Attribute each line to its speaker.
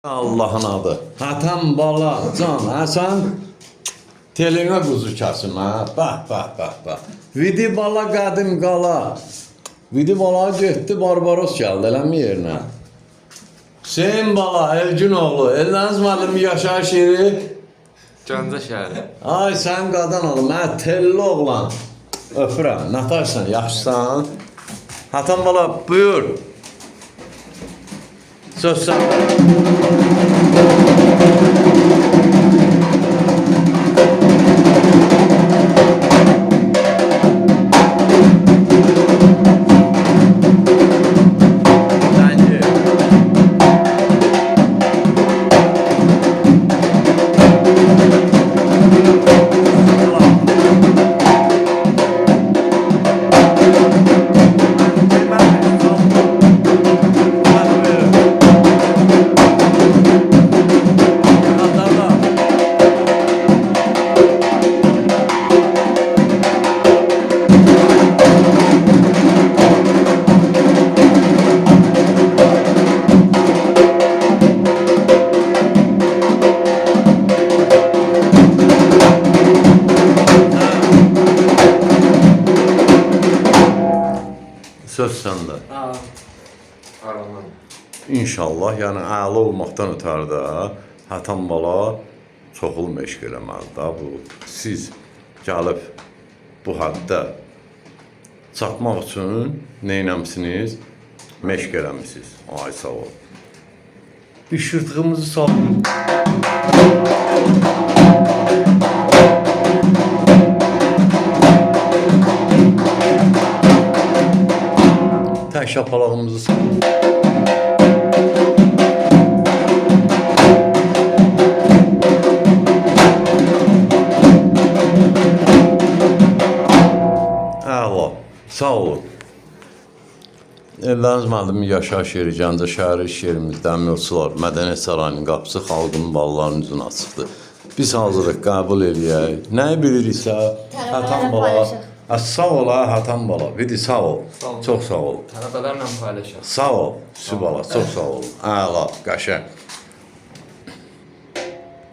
Speaker 1: Allah'ın adı. Hatam bala, can, Hasan. Teline kuzu kasım ha. Bak. Vidi bala qadim qala. Vidi bala getdi Barbaros gəldi eləmi yerinə. Hüseyin bala, Elgin oğlu, Elləniz müəllim yaşayış yeri.
Speaker 2: Gəncə şəhəri.
Speaker 1: Ay sən qadan oğlum, hə telli oğlan. Öpürəm, nətaysan, yaxşısan? Hatam bala, buyur. Söz sən. Söz səndə.
Speaker 2: Aramam.
Speaker 1: İnşallah, yəni əla olmaqdan ötəri də Hatam bala çoxlu məşq eləməlidir da bu. Siz gəlib bu həddə çatmaq üçün nə eləmisiniz? Məşq eləmisiniz. Ay sağ ol. Bir şırtığımızı salın. Tək şapalağımızı salın. Əla, sağ olun. Elləniz müəllimi yaşayış yeri, Gəncə şəhəri iş yerimiz, Dəmiryolçular, Mədəniyyət Sarayının qapısı xalqının ballarının üzünə açıqdır. Biz hazırıq, qəbul eləyək. Nəyi biliriksə, Hatam bala. Sağ ol, Hatam bala. Vidi, sağ ol. Çox sağ ol.
Speaker 2: Tələbələrlə paylaşaq.
Speaker 1: Sağ ol, Sübala, çox sağ ol. Əla, qəşəng.